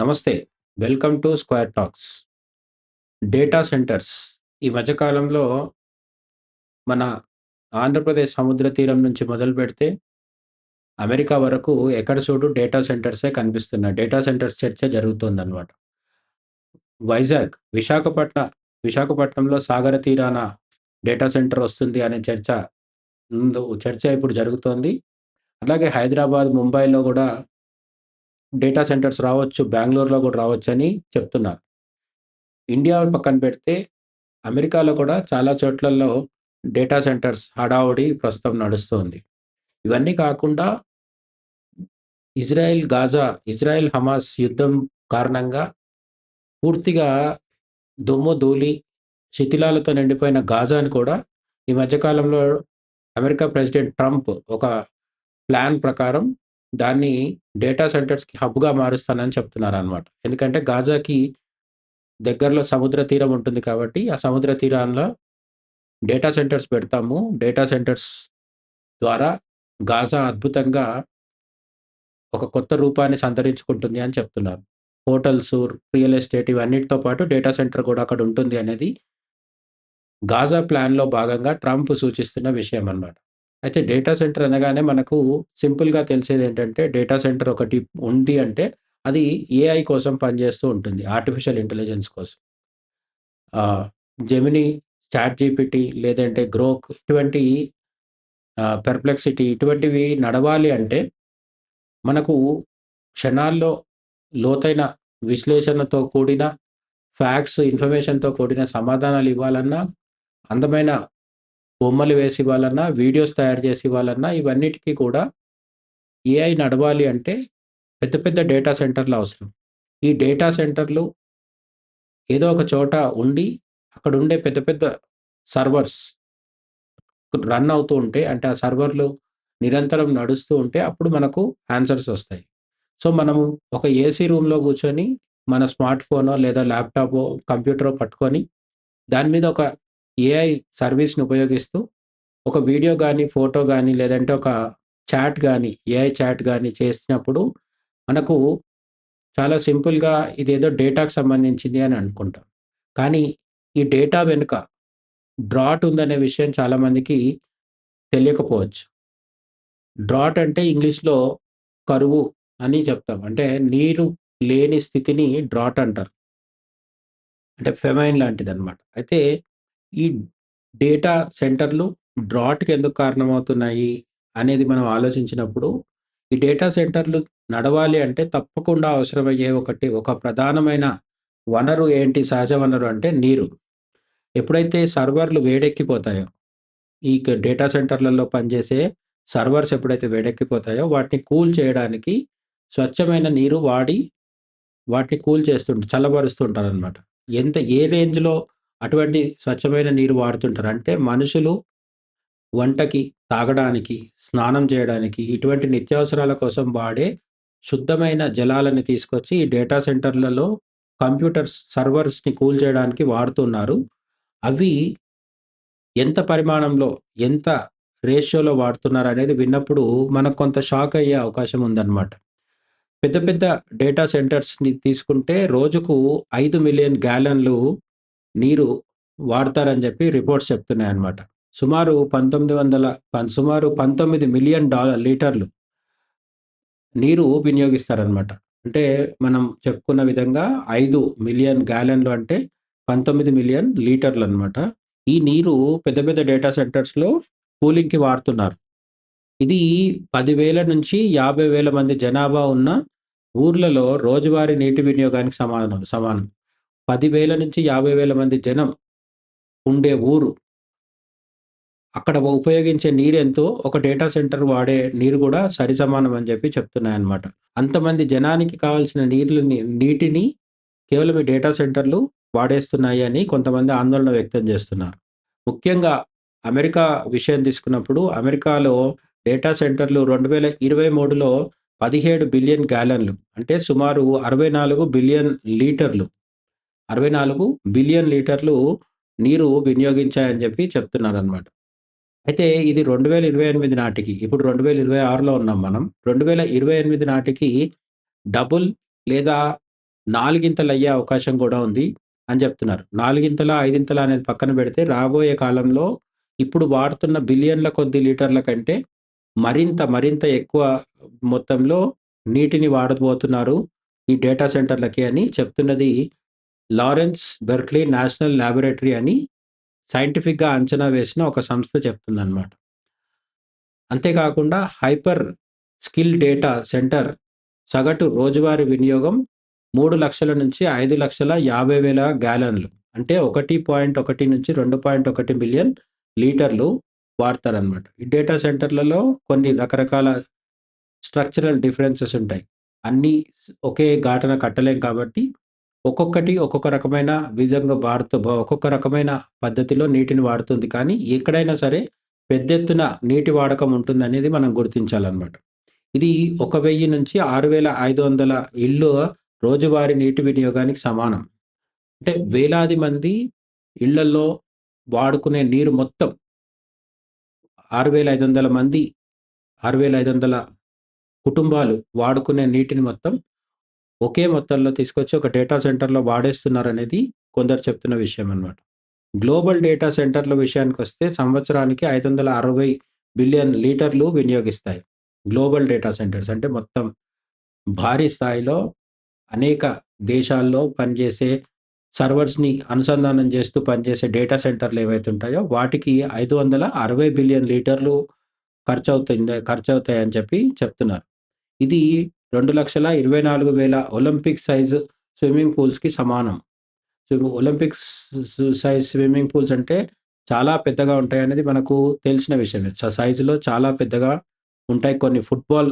నమస్తే. Welcome to square talks. Data centres ఈ మధ్య కాలంలో మన ఆంధ్రప్రదేశ్ సముద్ర తీరం నుంచి మొదలుపెడితే అమెరికా వరకు ఎక్కడ చూడు డేటా సెంటర్సే కనిపిస్తున్నాయి. డేటా సెంటర్స్ చర్చ జరుగుతోందనమాట. విశాఖపట్నంలో సాగర తీరాన డేటా సెంటర్ వస్తుంది అనే చర్చ ఇప్పుడు జరుగుతోంది. అలాగే హైదరాబాద్, ముంబైలో గూడా డేటా సెంటర్స్ రావచ్చు. బెంగుళూరులో గూడా రావచ్చని చెప్తున్నారు. ఇండియా పక్కన పెడితే అమెరికాలో కూడా చాలా చోట్లలో డేటా సెంటర్స్ హడావుడి ప్రస్తుతం నడుస్తోంది. ఇవన్నీ కాకుండా ఇజ్రాయెల్ హమాస్ యుద్ధం కారణంగా పూర్తిగా దుమ్ము ధూళి, శిథిలాలతో నిండిపోయిన గాజాను కూడా ఈ మధ్య కాలంలో అమెరికా ప్రెసిడెంట్ ట్రంప్ ఒక ప్లాన్ ప్రకారం దాన్ని డేటా సెంటర్స్‌కి హబ్‌గా మారుస్తానని చెప్తున్నారనమాట. ఎందుకంటే గాజాకి దగ్గరలో సముద్ర తీరం ఉంటుంది కాబట్టి, ఆ సముద్ర తీరాల్లో డేటా సెంటర్స్ పెడతాము. డేటా సెంటర్స్ ద్వారా గాజా అద్భుతంగా ఒక కొత్త రూపాన్ని సంతరించుకుంటుంది అని చెప్తున్నారు. హోటల్సు, రియల్ ఎస్టేట్ ఇవన్నిటితో పాటు డేటా సెంటర్ కూడా అక్కడ ఉంటుంది అనేది గాజా ప్లాన్‌లో భాగంగా ట్రంప్ సూచిస్తున్న విషయం అన్నమాట. అయితే డేటా సెంటర్ అనగానే మనకు సింపుల్‌గా తెలిసేదేంటంటే డేటా సెంటర్ ఒకటి ఉంది అంటే అది ఏఐ కోసం పనిచేస్తూ ఉంటుంది. ఆర్టిఫిషియల్ ఇంటెలిజెన్స్ కోసం. ఆహ్, జెమినీ, చాట్‌జీపీటీ లేదంటే గ్రోక్ ఇటువంటి పెర్‌ప్లెక్సిటీ ఇటువంటివి నడవాలి అంటే మనకు క్షణాల్లో లోతైన విశ్లేషణతో కూడిన ఇన్ఫర్మేషన్‌తో కూడిన సమాధానాలు ఇవ్వాలన్నా, అందమైన బొమ్మలు వేసి ఇవ్వాలన్నా, వీడియోస్ తయారు చేసి ఇవ్వాలన్నా ఇవన్నిటికి కూడా ఏఐ నడవాలి అంటే పెద్ద పెద్ద డేటా సెంటర్‌లు అవసరం. ఈ డేటా సెంటర్‌లు ఏదో ఒక చోట ఉండి అక్కడుండే పెద్ద పెద్ద సర్వర్స్ రన్ అవుతూ ఉంటే అంటే ఆ సర్వర్‌లు నిరంతరం నడుస్తూ ఉంటే అప్పుడు మనకు ఆన్సర్స్ ఒస్తాయి. సో, మనము ఒక ఏసీ రూమ్‌లో కూర్చొని మన స్మార్ట్ ఫోనో లేదా ల్యాప్‌టాపో, కంప్యూటరో పట్టుకొని దాని మీద ఒక ఏఐ సర్వీస్‌ని ఉపయోగిస్తూ ఒక వీడియో గాని, ఫోటో గాని లేదంటే ఒక చాట్ గాని, ఏఐ చాట్ గాని చేసినప్పుడు మనకు చాలా సింపుల్‌గా ఇదేదో డేటాకు సంబంధించింది అని అనుకుంటాం. కానీ ఈ డేటా వెనుక డ్రాట్ ఉందనే విషయం చాలా మందికి తెలియకపోవచ్చు. డ్రాట్ అంటే ఇంగ్లీష్‌లో కరువు అని చెప్తాం. అంటే నీరు లేని స్థితిని డ్రాట్ అంటారు. అంటే ఫెమైన్ లాంటిదనమాట. అయితే ఈ డేటా సెంటర్‌లు డ్రాట్‌కి ఎందుకు కారణమవుతున్నాయి అనేది మనం ఆలోచించినప్పుడు, ఈ డేటా సెంటర్‌లు నడవాలి అంటే తప్పకుండా అవసరమయ్యే ఒక ప్రధానమైన వనరు ఏంటి? సహజ వనరు అంటే నీరు. ఎప్పుడైతే సర్వర్‌లు వేడెక్కిపోతాయో, డేటా సెంటర్‌లలో పనిచేసే సర్వర్స్ ఎప్పుడైతే వేడెక్కిపోతాయో వాటిని కూల్ చేయడానికి స్వచ్ఛమైన నీరు వాడి వాటిని కూల్ చల్లబరుస్తూ ఉంటారనమాట. ఏ రేంజ్‌లో అటువంటి స్వచ్ఛమైన నీరు వాడుతుంటారు అంటే మనుషులు వంటకి, తాగడానికి, స్నానం చేయడానికి ఇటువంటి నిత్యావసరాల కోసం వాడే శుద్ధమైన జలాలని తీసుకొచ్చి ఈ డేటా సెంటర్‌లలో సర్వర్స్‌ని కూల్ చేయడానికి వాడుతున్నారు. అవి ఎంత పరిమాణంలో, ఎంత రేషియోలో వాడుతున్నారనేది విన్నప్పుడు మనకు కొంత షాక్ అయ్యే అవకాశం ఉందన్నమాట. పెద్ద పెద్ద డేటా సెంటర్స్‌ని తీసుకుంటే రోజుకు 5,000,000 గ్యాలన్‌లు నీరు వాడతారని చెప్పి రిపోర్ట్స్ చెప్తున్నాయన్నమాట. సుమారు 19,000,000 లీటర్లు నీరు వినియోగిస్తారనమాట. అంటే మనం చెప్పుకున్న విధంగా 5,000,000 గ్యాలన్‌లు అంటే 19,000,000 లీటర్లనమాట. ఈ నీరు పెద్ద పెద్ద డేటా సెంటర్స్‌లో కూలింగ్‌కి వాడుతున్నారు. ఇది 10,000 నుంచి 50,000 మంది జనాభా ఉన్న ఊర్లలో రోజువారీ నీటి వినియోగానికి సమానం. 10,000 నుంచి 50,000 మంది జనం ఉండే ఊరు. అక్కడ ఉపయోగించే నీరెంతో ఒక డేటా సెంటర్ వాడే నీరు గూడా సరిసమానం అని జెప్పి చెప్తున్నాయన్నమాట. అంతమంది జనానికి కావాల్సిన నీటిని కేవలం ఈ డేటా సెంటర్‌లు వాడేస్తున్నాయి అని కొంతమంది ఆందోళన వ్యక్తం జేస్తున్నారు. ముఖ్యంగా అమెరికా విషయం తీసుకున్నప్పుడు అమెరికాలో డేటా సెంటర్‌లు 2023లో 17 బిలియన్ గ్యాలన్‌లు అంటే సుమారు 64 బిలియన్ లీటర్లు 64 బిలియన్ లీటర్లు నీరు వినియోగించాయని జెప్పి చెప్తున్నారనమాట. అయితే ఇది 2028 నాటికి, ఇప్పుడు 2026లో ఉన్నాం మనం. 2028 నాటికి డబుల్ లేదా నాలుగింతలయ్యే అవకాశం కూడా ఉంది అని చెప్తున్నారు. నాలుగింతలా, ఐదింతలా అనేది పక్కన పెడితే రాబోయే కాలంలో ఇప్పుడు వాడుతున్న బిలియన్ల కొద్దీ లీటర్ల కంటే మరింత ఎక్కువ మొత్తంలో నీటిని వాడబోతున్నారు ఈ డేటా సెంటర్‌లకి అని చెప్తున్నది లారెన్స్ బెర్క్లీ నేషనల్ లాబొరేటరీ అని సైంటిఫిక్‌గా అంచనా వేసిన ఒక సంస్థ చెప్తుందనమాట. అంతేకాకుండా హైపర్ స్కిల్ డేటా సెంటర్ సగటు రోజువారీ వినియోగం 3,00,000 నుంచి 5,50,000 గ్యాలన్లు. అంటే 1.1-2.1 మిలియన్ లీటర్లు వాడతారనమాట. ఈ డేటా సెంటర్‌లలో కొన్ని రకరకాల స్ట్రక్చరల్ డిఫరెన్సెస్ ఉంటాయి. అన్నీ ఒకే ఘాటన కట్టలేం కాబట్టి ఒక్కొక్కటి ఒక్కొక్క రకమైన విధంగా ఒక్కొక్క రకమైన పద్ధతిలో నీటిని వాడుతుంది. కానీ ఎక్కడైనా సరే పెద్దెత్తున నీటి వాడకం ఉంటుందనేది మనం గుర్తించాలనమాట. ఇది 1,000 నుంచి 6,500 ఇళ్ళు రోజువారీ నీటి వినియోగానికి సమానం. అంటే వేలాది మంది ఇళ్లల్లో వాడుకునే నీరు మొత్తం 6,500 మంది 6,500 కుటుంబాలు వాడుకునే నీటిని మొత్తం ఒకే మొత్తంలో తీసుకొచ్చి ఒక డేటా సెంటర్‌లో వాడేస్తున్నారనేది కొందరు చెప్తున్న విషయం అన్నమాట. గ్లోబల్ డేటా సెంటర్‌ల విషయానికొస్తే సంవత్సరానికి 560 బిలియన్ లీటర్లు వినియోగిస్తాయి. గ్లోబల్ డేటా సెంటర్స్ అంటే మొత్తం భారీ స్థాయిలో అనేక దేశాల్లో పనిచేసే సర్వర్స్‌ని అనుసంధానం చేస్తూ పనిచేసే డేటా సెంటర్‌లు ఏవైతే ఉంటాయో వాటికి 560 బిలియన్ లీటర్లు ఖర్చవుతాయని చెప్పి చెప్తున్నారు. ఇది 2,24,000 ఒలింపిక్ సైజ్ స్విమ్మింగ్ పూల్స్‌కి సమానం. ఒలింపిక్స్ సైజ్ స్విమ్మింగ్ పూల్స్ అంటే చాలా పెద్దగా ఉంటాయనేది మనకు తెలిసిన విషయమే. సైజులో చాలా పెద్దగా ఉంటాయి. కొన్ని ఫుట్‌బాల్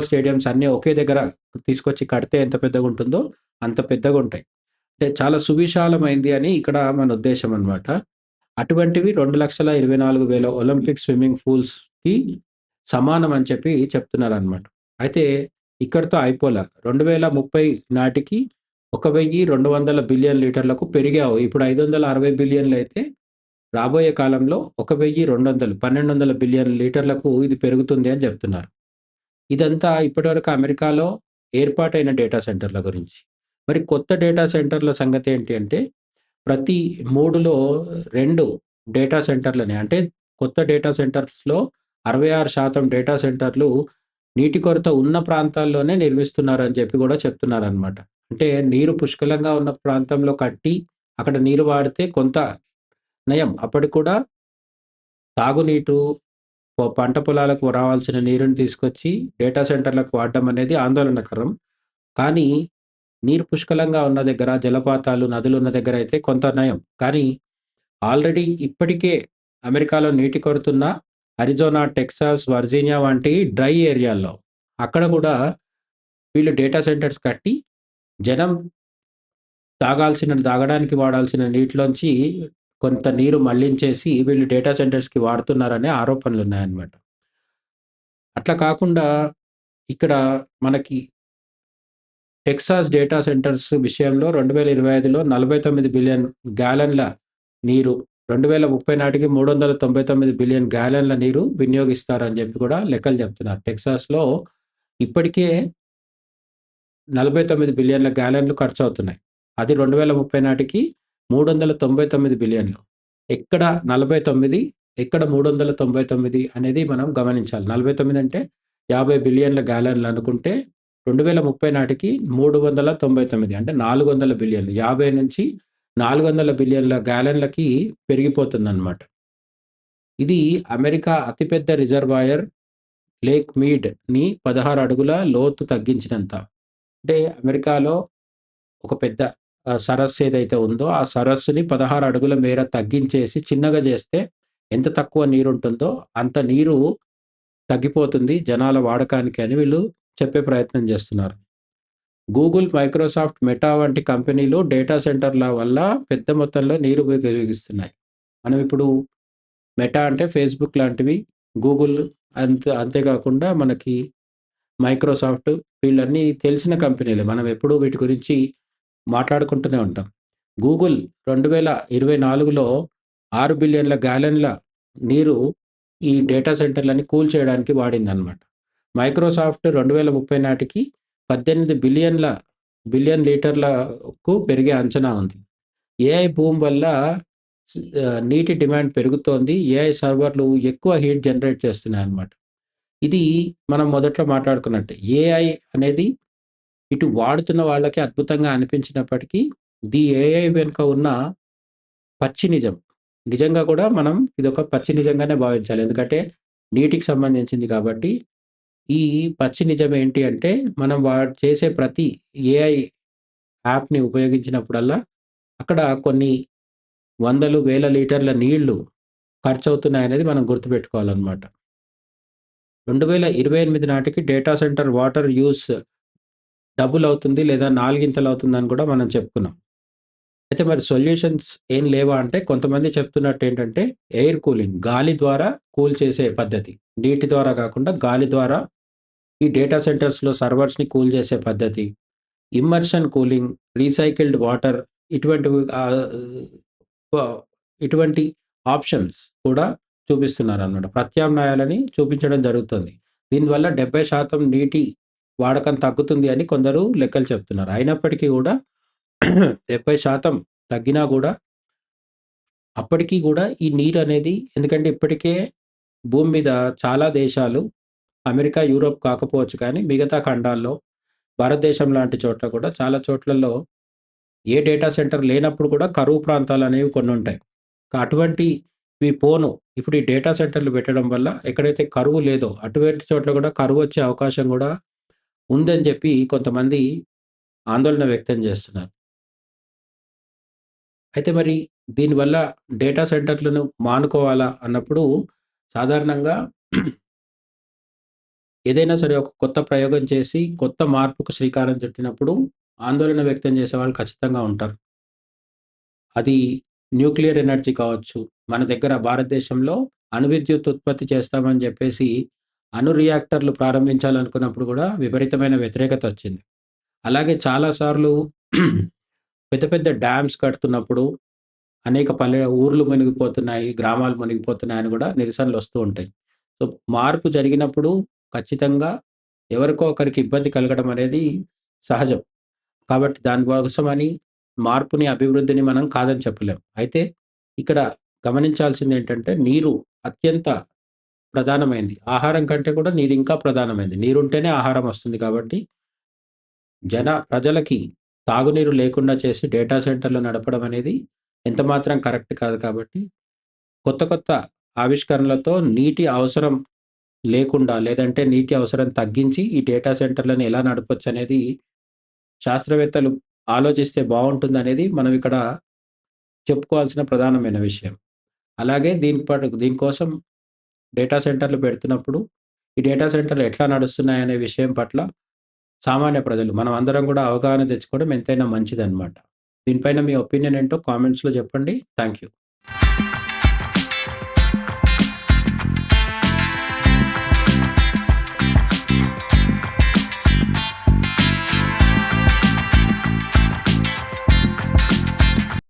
స్టేడియమ్స్ అన్నీ ఒకే దగ్గర తీసుకొచ్చి కడితే ఎంత పెద్దగుంటుందో అంత పెద్దగుంటాయి. అంటే చాలా సువిశాలమైంది అని ఇక్కడ మన ఉద్దేశ్యం అన్నమాట. అటువంటివి 2,24,000 ఒలింపిక్ స్విమ్మింగ్ పూల్స్‌కి సమానం అని చెప్పి చెప్తున్నారనమాట. అయితే ఇక్కడితో అయిపోలా. 2030 నాటికి 1,200 బిలియన్ లీటర్లకు పెరిగావు. ఇప్పుడు 560 బిలియన్‌లయితే రాబోయే కాలంలో 1,200 1,200 బిలియన్ లీటర్లకు ఇది పెరుగుతుంది అని చెప్తున్నారు. ఇదంతా ఇప్పటివరకు అమెరికాలో ఏర్పాటైన డేటా సెంటర్ల గురించి. మరి కొత్త డేటా సెంటర్ల సంగతి ఏంటి అంటే, ప్రతి 3లో 2 డేటా సెంటర్‌లని అంటే కొత్త డేటా సెంటర్స్‌లో 66% డేటా సెంటర్‌లు నీటి కొరత ఉన్న ప్రాంతాల్లోనే నిర్మిస్తున్నారని చెప్పి కూడా చెప్తున్నారనమాట. అంటే నీరు పుష్కలంగా ఉన్న ప్రాంతంలో కట్టి అక్కడ నీరు వాడితే కొంత నయం. అప్పటికి కూడా తాగునీటు పంట పొలాలకు రావాల్సిన నీరుని తీసుకొచ్చి డేటా సెంటర్‌లకు వాడడం అనేది ఆందోళనకరం. కానీ నీరు పుష్కలంగా ఉన్న దగ్గర జలపాతాలు, నదులున్న దగ్గర అయితే కొంత నయం. కానీ ఆల్రెడీ ఇప్పటికే అమెరికాలో నీటి కొరతున్న అరిజోనా, టెక్సాస్, వర్జీనియా వంటి డ్రై ఏరియాల్లో అక్కడ కూడా వీళ్ళు డేటా సెంటర్స్ కట్టి జనం తాగడానికి వాడాల్సిన నీటిలోంచి కొంత నీరు మళ్లించేసి వీళ్ళు డేటా సెంటర్స్‌కి వాడుతున్నారనే ఆరోపణలున్నాయన్నమాట. అట్లా కాకుండా ఇక్కడ మనకి టెక్సాస్ డేటా సెంటర్స్ విషయంలో 2025లో 49 బిలియన్ గ్యాలన్ల నీరు, 2030 నాటికి 399 బిలియన్ గ్యాలన్ల నీరు వినియోగిస్తారని చెప్పి కూడా లెక్కలు చెప్తున్నారు. టెక్సాస్‌లో ఇప్పటికే 49 బిలియన్ల గ్యాలన్లు ఖర్చవుతున్నాయి. అది 2030 నాటికి 399 బిలియన్లు. ఎక్కడ 49, ఎక్కడ 399 అనేది మనం గమనించాలి. 49 అంటే 50 బిలియన్ల గ్యాలన్లు అనుకుంటే 2030 నాటికి 399 అంటే 400 బిలియన్లు. 50-400 బిలియన్ల గ్యాలన్లకి పెరిగిపోతుందన్నమాట. ఇది అమెరికా అతిపెద్ద రిజర్వాయర్ లేక్ మీడ్‌ని 16 అడుగుల లోతు తగ్గించినంత. అంటే అమెరికాలో ఒక పెద్ద సరస్సు ఏదైతే ఉందో, ఆ సరస్సుని 16 అడుగుల మేర తగ్గించేసి చిన్నగా చేస్తే ఎంత తక్కువ నీరుంటుందో అంత నీరు తగ్గిపోతుంది జనాల వాడకానికి అని వీళ్ళు చెప్పే ప్రయత్నం చేస్తున్నారు. గూగుల్, మైక్రోసాఫ్ట్, మెటా వంటి కంపెనీలు డేటా సెంటర్ల వల్ల పెద్ద మొత్తంలో నీరు వినియోగిస్తున్నాయి. మనం ఇప్పుడు మెటా అంటే ఫేస్‌బుక్ లాంటివి, గూగుల్ అంతేకాకుండా మనకి మైక్రోసాఫ్ట్ వీళ్ళన్నీ తెలిసిన కంపెనీలే. మనం ఎప్పుడూ వీటి గురించి మాట్లాడుకుంటూనే ఉంటాం. గూగుల్ 2024లో 6 బిలియన్ల గ్యాలన్ల నీరు ఈ డేటా సెంటర్‌లని కూల్ చేయడానికి వాడిందనమాట. మైక్రోసాఫ్ట్ 2030 నాటికి 18 బిలియన్ లీటర్లకు పెరిగే అంచనా ఉంది. ఏఐ బూమ్ వల్ల నీటి డిమాండ్ పెరుగుతోంది. ఏఐ సర్వర్లు ఎక్కువ హీట్ జనరేట్ చేస్తున్నాయన్నమాట. ఇది మనం మొదట్లో మాట్లాడుకున్నట్టే. ఏఐ అనేది ఇటు వాడుతున్న వాళ్ళకి అద్భుతంగా అనిపించినప్పటికీ, ఏఐ వెనుక ఉన్న పచ్చి నిజం. నిజంగా కూడా మనం ఇదొక పచ్చి నిజంగానే భావించాలి. ఎందుకంటే నీటికి సంబంధించింది కాబట్టి. ఈ పచ్చి నిజం ఏంటి అంటే, మనం చేసే ప్రతి ఏఐ యాప్‌ని ఉపయోగించినప్పుడల్లా అక్కడ కొన్ని వందలు, వేల లీటర్ల నీళ్లు ఖర్చవుతున్నాయనేది మనం గుర్తుపెట్టుకోవాలనమాట. 2028 నాటికి data centre water use double అవుతుంది లేదా నాలుగింతలవుతుందని కూడా మనం చెప్పుకున్నాం. అయితే మరి సొల్యూషన్స్ ఏం లేవా అంటే, కొంతమంది చెప్తున్నట్టేంటంటే ఎయిర్ కూలింగ్, గాలి ద్వారా కూల్ చేసే పద్ధతి. నీటి ద్వారా కాకుండా గాలి ద్వారా ఈ డేటా సెంటర్స్‌లో సర్వర్స్‌ని కూల్ చేసే పద్ధతి. ఇమ్మర్షన్ కూలింగ్, రీసైకిల్డ్ వాటర్ ఇటువంటివి వ ఇటువంటి ఆప్షన్స్ కూడా చూపిస్తున్నారనమాట. ప్రత్యామ్నాయాలని చూపించడం జరుగుతుంది. దీనివల్ల 70% నీటి వాడకం తగ్గుతుంది అని కొందరు లెక్కలు చెప్తున్నారు. అయినప్పటికీ కూడా 70% తగ్గినా గూడా, అప్పటికి గూడా ఈ నీరనేది, ఎందుకంటే ఇప్పటికే భూమి మీద చాలా దేశాలు, అమెరికా, యూరోప్ కాకపోవచ్చు కానీ మిగతా ఖండాల్లో, భారతదేశం లాంటి చోట్ల కూడా చాలా చోట్లలో ఏ డేటా సెంటర్ లేనప్పుడు కూడా కరువు ప్రాంతాలనేవి కొన్నుంటాయి. అటువంటివి పోను ఇప్పుడు ఈ డేటా సెంటర్‌లు పెట్టడం వల్ల ఎక్కడైతే కరువు లేదో అటువంటి చోట్ల కూడా కరువొచ్చే అవకాశం గూడా ఉందని చెప్పి కొంతమంది ఆందోళన వ్యక్తం చేస్తున్నారు. అయితే మరి దీనివల్ల డేటా సెంటర్‌లను మానుకోవాలా అన్నప్పుడు, సాధారణంగా ఏదైనా సరే ఒక కొత్త ప్రయోగం చేసి, కొత్త మార్పుకు శ్రీకారం చుట్టినప్పుడు ఆందోళన వ్యక్తం చేసేవాళ్ళు ఖచ్చితంగా ఉంటారు. అది న్యూక్లియర్ ఎనర్జీ కావచ్చు. మన దగ్గర భారతదేశంలో అణు విద్యుత్ ఉత్పత్తి చేస్తామని చెప్పేసి, అణు రియాక్టర్లు ప్రారంభించాలనుకున్నప్పుడు కూడా విపరీతమైన వ్యతిరేకత వచ్చింది. అలాగే చాలా సార్లు పెద్ద పెద్ద డ్యామ్స్ కడుతున్నప్పుడు అనేక ఊర్లు మునిగిపోతున్నాయి, గ్రామాలు మునిగిపోతున్నాయని గూడా నిరసనలొస్తూ ఉంటాయి. సో, మార్పు జరిగినప్పుడు ఖచ్చితంగా ఎవరికో ఒకరికి ఇబ్బంది కలగడం అనేది సహజం. కాబట్టి దాని కోసమని మార్పుని, అభివృద్ధిని మనం కాదని చెప్పలేం. అయితే ఇక్కడ గమనించాల్సిందేంటంటే, నీరు అత్యంత ప్రధానమైంది. ఆహారం కంటే కూడా నీరు ఇంకా ప్రధానమైంది. నీరుంటేనే ఆహారం వస్తుంది కాబట్టి, ప్రజలకి తాగునీరు లేకుండా చేసి డేటా సెంటర్‌లు నడపడం అనేది ఎంతమాత్రం కరెక్ట్ కాదు కాబట్టి, కొత్త కొత్త ఆవిష్కరణలతో నీటి అవసరం లేకుండా, లేదంటే నీటి అవసరం తగ్గించి ఈ డేటా సెంటర్‌లను ఎలా నడపొచ్చనేది శాస్త్రవేత్తలు ఆలోచిస్తే బావుంటుందనేది మనం ఇక్కడ చెప్పుకోవాల్సిన ప్రధానమైన విషయం. అలాగే దీనికోసం డేటా సెంటర్‌లు పెడుతున్నప్పుడు, ఈ డేటా సెంటర్‌లు ఎట్లా నడుస్తున్నాయనే విషయం పట్ల సామాన్య ప్రజలు మనం అందరం కూడా అవగాహన తెచ్చుకోవడం ఎంతైనా మంచిదనమాట. దీనిపైన మీ ఒపీనియన్ ఏంటో కామెంట్స్‌లో చెప్పండి. Thank you.